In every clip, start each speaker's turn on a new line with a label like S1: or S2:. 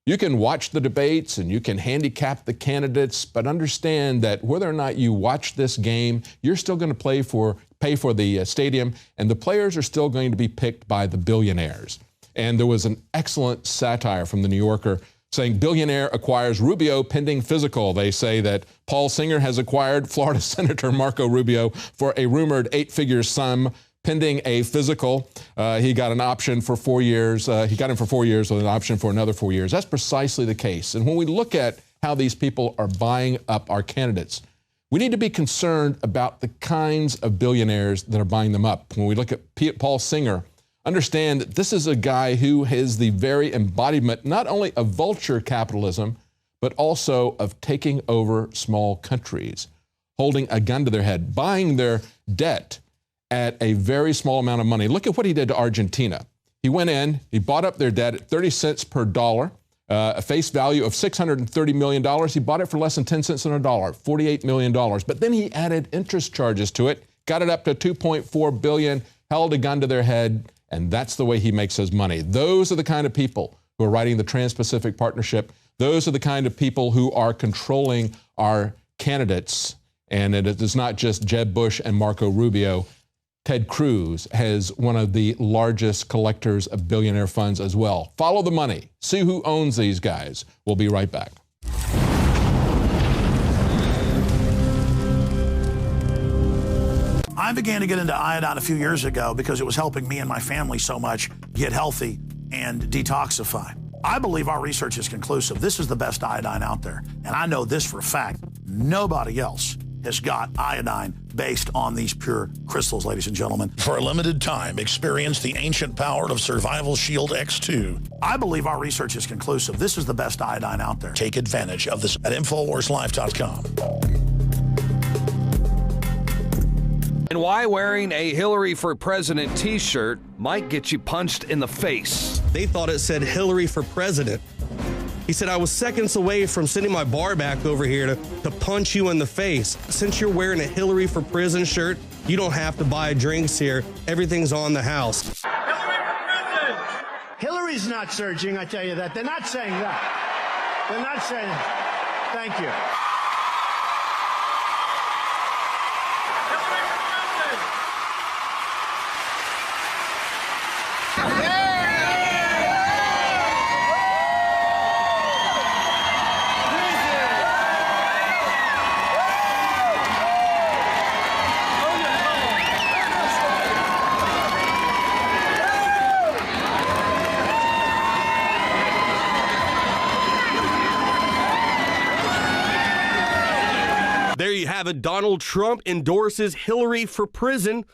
S1: You can watch the debates and you can handicap the candidates, but understand that whether or not you watch this game, you're still going to pay for the stadium, and the players are still going to be picked by the billionaires. And there was an excellent satire from the New Yorker saying billionaire acquires Rubio pending physical. They say that Paul Singer has acquired Florida Senator Marco Rubio for a rumored 8-figure sum pending a physical. He got an option for 4 years. He got him for 4 years with an option for another 4 years. That's precisely the case. And when we look at how these people are buying up our candidates, we need to be concerned about the kinds of billionaires that are buying them up. When we look at Paul Singer, understand that this is a guy who is the very embodiment not only of vulture capitalism, but also of taking over small countries, holding a gun to their head, buying their debt at a very small amount of money. Look at what he did to Argentina. He went in, he bought up their debt at 30 cents per dollar, a face value of $630 million. He bought it for less than 10 cents on a dollar, $48 million. But then he added interest charges to it, got it up to $2.4 billion, held a gun to their head, and that's the way he makes his money. Those are the kind of people who are writing the Trans-Pacific Partnership. Those are the kind of people who are controlling our candidates. And it is not just Jeb Bush and Marco Rubio. Ted Cruz has one of the largest collectors of billionaire funds as well. Follow the money. See who owns these guys. We'll be right back.
S2: I began to get into iodine a few years ago because it was helping me and my family so much get healthy and detoxify. I believe our research is conclusive. This is the best iodine out there. And I know this for a fact. Nobody else has got iodine based on these pure crystals, ladies and gentlemen.
S3: For a limited time, experience the ancient power of Survival Shield X2.
S2: I believe our research is conclusive. This is the best iodine out there.
S3: Take advantage of this at InfoWarsLife.com.
S4: And why wearing a Hillary for President t-shirt might get you punched in the face.
S5: They thought it said Hillary for President. He said, I was seconds away from sending my bar back over here to punch you in the face. Since you're wearing a Hillary for Prison shirt, you don't have to buy drinks here. Everything's on the house.
S6: Hillary for prison! Hillary's not surging, I tell you that. They're not saying that. They're not saying that. Thank you.
S5: There you have it. Donald Trump endorses Hillary for Prison.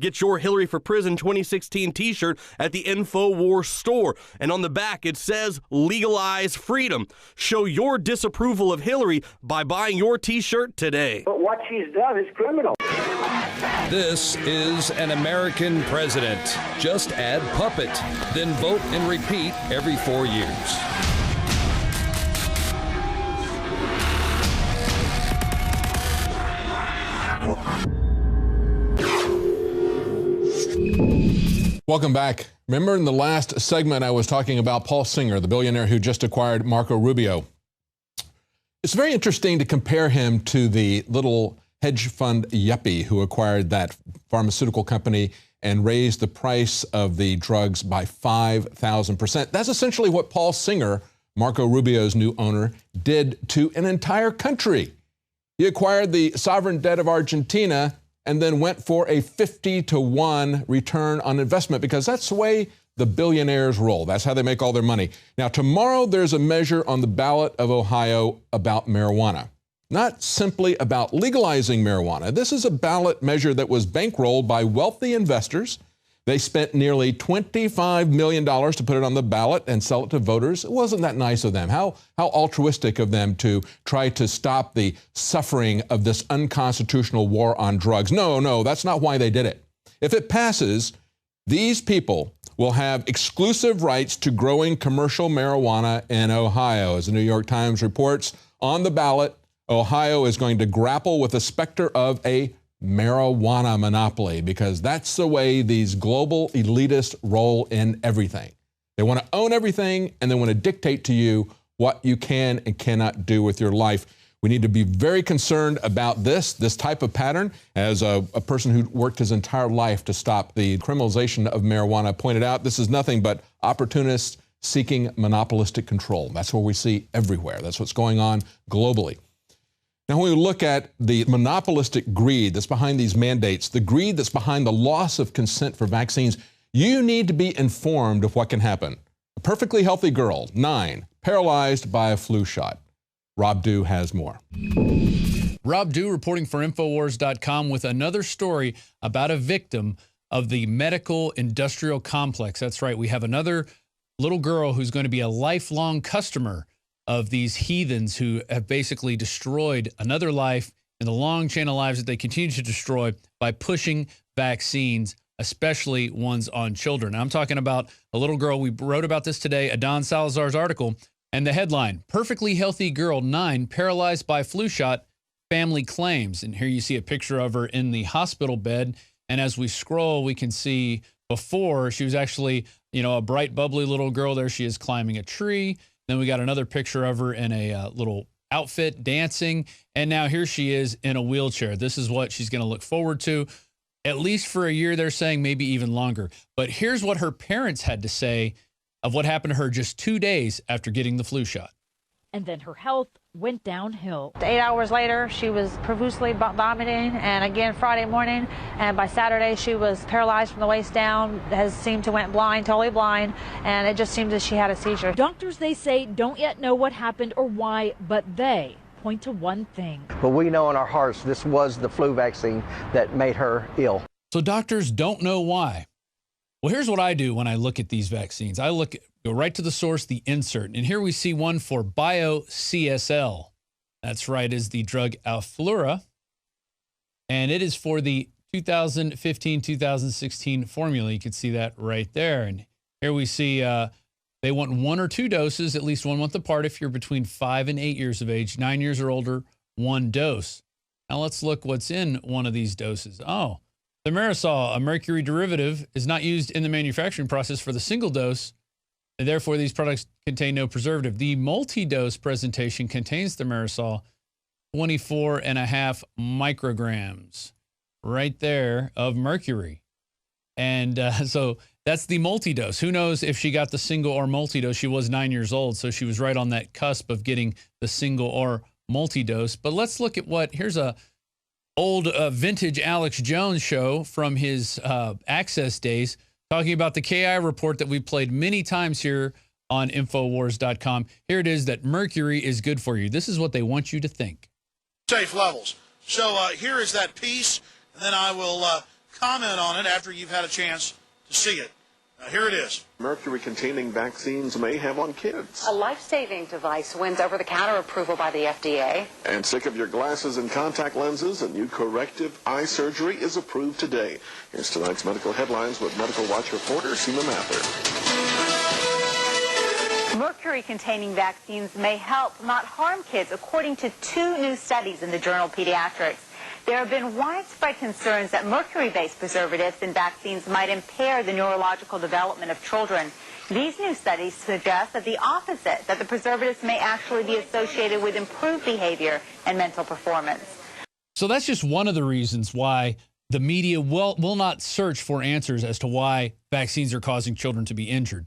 S5: Get your Hillary for Prison 2016 t-shirt at the InfoWars store. And on the back, it says, legalize freedom. Show your disapproval of Hillary by buying your t-shirt today.
S7: But what she's done is criminal.
S4: This is an American president. Just add puppet, then vote and repeat every 4 years.
S1: Welcome back. Remember in the last segment I was talking about Paul Singer, the billionaire who just acquired Marco Rubio. It's very interesting to compare him to the little hedge fund yuppie who acquired that pharmaceutical company and raised the price of the drugs by 5,000%. That's essentially what Paul Singer, Marco Rubio's new owner, did to an entire country. He acquired the sovereign debt of Argentina and then went for a 50-to-1 return on investment, because that's the way the billionaires roll. That's how they make all their money. Now, tomorrow there's a measure on the ballot of Ohio about marijuana. Not simply about legalizing marijuana. This is a ballot measure that was bankrolled by wealthy investors. They spent nearly $25 million to put it on the ballot and sell it to voters. It wasn't that nice of them. How altruistic of them to try to stop the suffering of this unconstitutional war on drugs. No, that's not why they did it. If it passes, these people will have exclusive rights to growing commercial marijuana in Ohio. As the New York Times reports, on the ballot, Ohio is going to grapple with the specter of a marijuana monopoly, because that's the way these global elitists roll in everything. They want to own everything, and they want to dictate to you what you can and cannot do with your life. We need to be very concerned about this type of pattern. As a person who worked his entire life to stop the criminalization of marijuana pointed out, this is nothing but opportunists seeking monopolistic control. That's what we see everywhere. That's what's going on globally. Now, when we look at the monopolistic greed that's behind these mandates, the greed that's behind the loss of consent for vaccines, you need to be informed of what can happen. A perfectly healthy girl, 9, paralyzed by a flu shot. Rob Dew has more.
S8: Rob Dew reporting for INFOWARS.com with another story about a victim of the medical industrial complex. That's right. We have another little girl who's going to be a lifelong customer of these heathens who have basically destroyed another life in the long chain of lives that they continue to destroy by pushing vaccines, especially ones on children. Now, I'm talking about a little girl. We wrote about this today, Adon Salazar's article. And the headline, perfectly healthy girl, 9, paralyzed by flu shot, family claims. And here you see a picture of her in the hospital bed. And as we scroll, we can see before she was actually, a bright, bubbly little girl. There she is climbing a tree. Then we got another picture of her in a little outfit dancing. And now here she is in a wheelchair. This is what she's going to look forward to, at least for a year, they're saying, maybe even longer. But here's what her parents had to say of what happened to her just 2 days after getting the flu shot.
S9: And then her health went downhill.
S10: 8 hours later, she was profusely vomiting, and again Friday morning, and by Saturday she was paralyzed from the waist down, has seemed to went blind, totally blind, and it just seemed that she had a seizure.
S9: Doctors, they say, don't yet know what happened or why, but they point to one thing.
S11: But we know in our hearts this was the flu vaccine that made her ill.
S8: So doctors don't know why. Well, here's what I do when I look at these vaccines. Go right to the source, the insert. And here we see one for BioCSL. That's right, is the drug Alflura. And it is for the 2015-2016 formula. You can see that right there. And here we see they want 1 or 2 doses, at least 1 month apart if you're between 5 and 8 years of age, 9 years or older, 1 dose. Now let's look what's in one of these doses. Oh. The Thimerosal, a mercury derivative, is not used in the manufacturing process for the single dose, and therefore these products contain no preservative. The multi-dose presentation contains the Thimerosal, 24.5 micrograms right there of mercury. And so that's the multi-dose. Who knows if she got the single or multi-dose? She was 9 years old, so she was right on that cusp of getting the single or multi-dose. But let's look at here's a old vintage Alex Jones show from his Access days, talking about the KI report that we played many times here on InfoWars.com. Here it is, that mercury is good for you. This is what they want you to think.
S3: Safe levels. So here is that piece, and then I will comment on it after you've had a chance to see it. Here it is.
S12: Mercury-containing vaccines may have on kids.
S13: A life-saving device wins over-the-counter approval by the FDA.
S12: And sick of your glasses and contact lenses? A new corrective eye surgery is approved today. Here's tonight's medical headlines with Medical Watch reporter Seema Mather.
S13: Mercury-containing vaccines may help, not harm kids, according to 2 new studies in the journal Pediatrics. There have been widespread concerns that mercury-based preservatives in vaccines might impair the neurological development of children. These new studies suggest that the opposite, that the preservatives may actually be associated with improved behavior and mental performance.
S8: So that's just one of the reasons why the media will not search for answers as to why vaccines are causing children to be injured.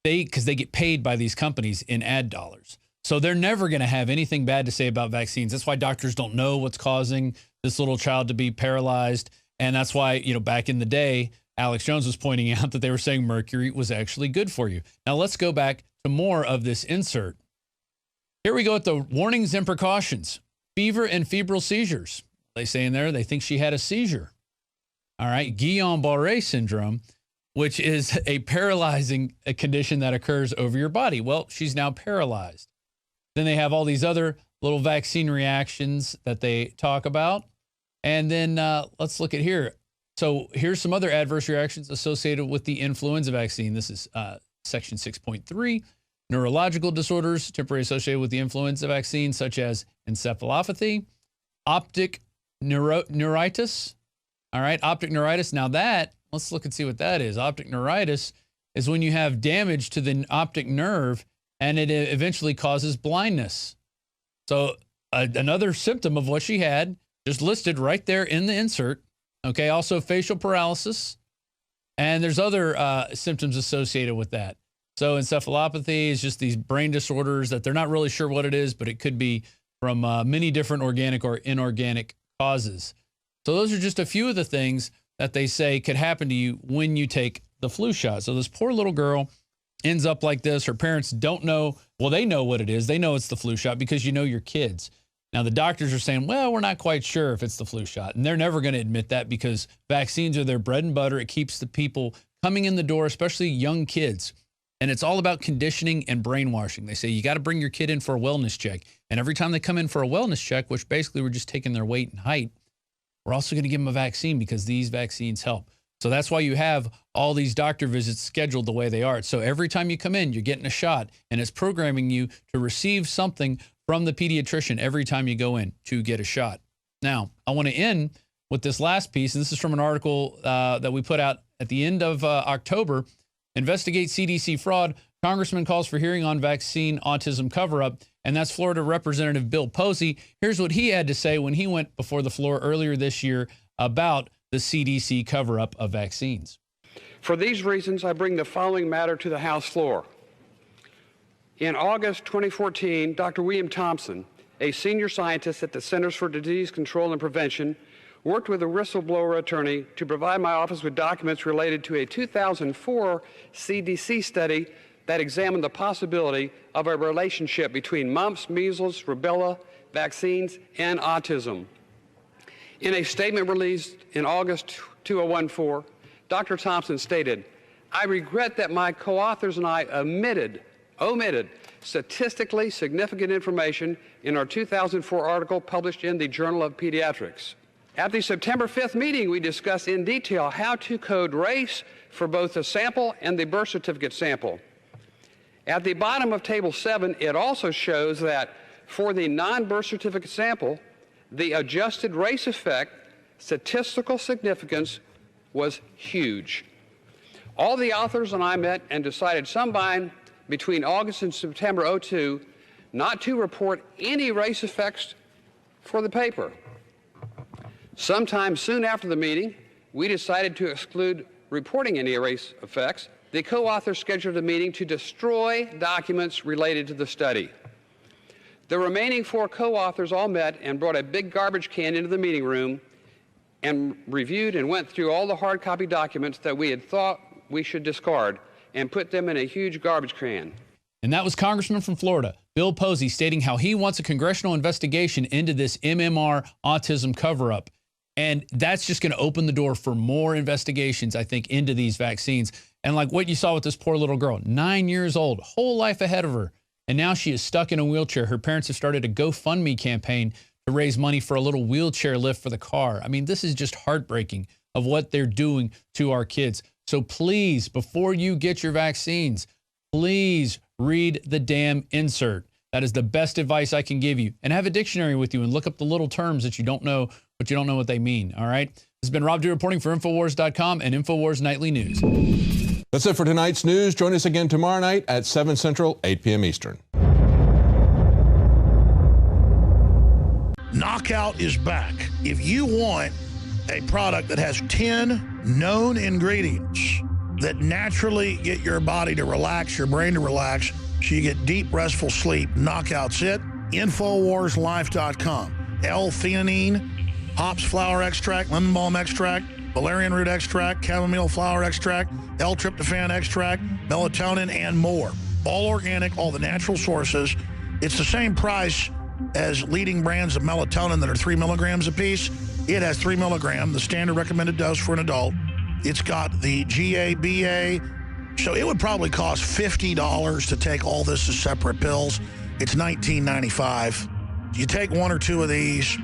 S8: Because they get paid by these companies in ad dollars. So they're never going to have anything bad to say about vaccines. That's why doctors don't know what's causing this little child to be paralyzed. And that's why, back in the day, Alex Jones was pointing out that they were saying mercury was actually good for you. Now let's go back to more of this insert. Here we go at the warnings and precautions. Fever and febrile seizures. They say in there they think she had a seizure. All right, Guillain-Barré syndrome, which is a paralyzing condition that occurs over your body. Well, she's now paralyzed. Then they have all these other little vaccine reactions that they talk about. And then let's look at here. So here's some other adverse reactions associated with the influenza vaccine. This is section 6.3. Neurological disorders temporarily associated with the influenza vaccine, such as encephalopathy, optic neuritis. All right, optic neuritis. Now let's look and see what that is. Optic neuritis is when you have damage to the optic nerve and it eventually causes blindness. So another symptom of what she had, just listed right there in the insert. Okay, also facial paralysis, and there's other symptoms associated with that. So encephalopathy is just these brain disorders that they're not really sure what it is, but it could be from many different organic or inorganic causes. So those are just a few of the things that they say could happen to you when you take the flu shot. So this poor little girl ends up like this. Her parents don't know. Well, they know what it is. They know it's the flu shot because you know your kids. Now, the doctors are saying, well, we're not quite sure if it's the flu shot. And they're never going to admit that because vaccines are their bread and butter. It keeps the people coming in the door, especially young kids. And it's all about conditioning and brainwashing. They say you got to bring your kid in for a wellness check. And every time they come in for a wellness check, which basically we're just taking their weight and height, we're also going to give them a vaccine because these vaccines help. So that's why you have all these doctor visits scheduled the way they are. So every time you come in, you're getting a shot, and it's programming you to receive something from the pediatrician every time you go in to get a shot. Now, I want to end with this last piece, and this is from an article that we put out at the end of October. Investigate CDC fraud. Congressman calls for hearing on vaccine autism cover-up, and that's Florida Representative Bill Posey. Here's what he had to say when he went before the floor earlier this year about the CDC cover-up of vaccines.
S14: For these reasons, I bring the following matter to the House floor. In August 2014, Dr. William Thompson, a senior scientist at the Centers for Disease Control and Prevention, worked with a whistleblower attorney to provide my office with documents related to a 2004 CDC study that examined the possibility of a relationship between mumps, measles, rubella vaccines, and autism. In a statement released in August 2014, Dr. Thompson stated, "I regret that my co-authors and I omitted statistically significant information in our 2004 article published in the Journal of Pediatrics. At the September 5th meeting, we discussed in detail how to code race for both the sample and the birth certificate sample. At the bottom of Table 7, it also shows that for the non-birth certificate sample, the adjusted race effect statistical significance was huge. All the authors and I met and decided sometime between August and September 2002 not to report any race effects for the paper. Sometime soon after the meeting, we decided to exclude reporting any race effects. The co-authors scheduled a meeting to destroy documents related to the study. The remaining 4 co-authors all met and brought a big garbage can into the meeting room and reviewed and went through all the hard copy documents that we had thought we should discard and put them in a huge garbage can."
S8: And that was Congressman from Florida, Bill Posey, stating how he wants a congressional investigation into this MMR autism cover-up. And that's just going to open the door for more investigations, I think, into these vaccines. And like what you saw with this poor little girl, 9 years old, whole life ahead of her. And now she is stuck in a wheelchair. Her parents have started a GoFundMe campaign to raise money for a little wheelchair lift for the car. I mean, this is just heartbreaking of what they're doing to our kids. So please, before you get your vaccines, please read the damn insert. That is the best advice I can give you. And have a dictionary with you and look up the little terms that you don't know, but you don't know what they mean, all right? This has been Rob Dew reporting for InfoWars.com and InfoWars Nightly News.
S1: That's it for tonight's news. Join us again tomorrow night at 7 Central, 8 p.m. Eastern.
S2: Knockout is back. If you want a product that has 10 known ingredients that naturally get your body to relax, your brain to relax, so you get deep, restful sleep, Knockout's it. InfoWarsLife.com. L-theanine, hops flower extract, lemon balm extract, valerian root extract, chamomile flower extract, L-tryptophan extract, melatonin, and more. All organic, all the natural sources. It's the same price as leading brands of melatonin that are 3 milligrams apiece. It has 3 milligrams, the standard recommended dose for an adult. It's got the GABA, so it would probably cost $50 to take all this as separate pills. It's $19.95. You take 1 or 2 of these,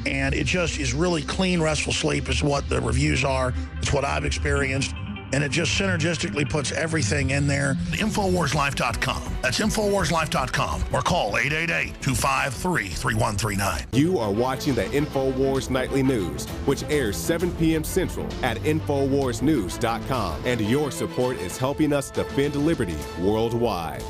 S2: and it just is really clean, restful sleep is what the reviews are. It's what I've experienced. And it just synergistically puts everything in there. InfoWarsLife.com. That's InfoWarsLife.com. Or call 888-253-3139.
S15: You are watching the InfoWars Nightly News, which airs 7 p.m. Central at InfoWarsNews.com. And your support is helping us defend liberty worldwide.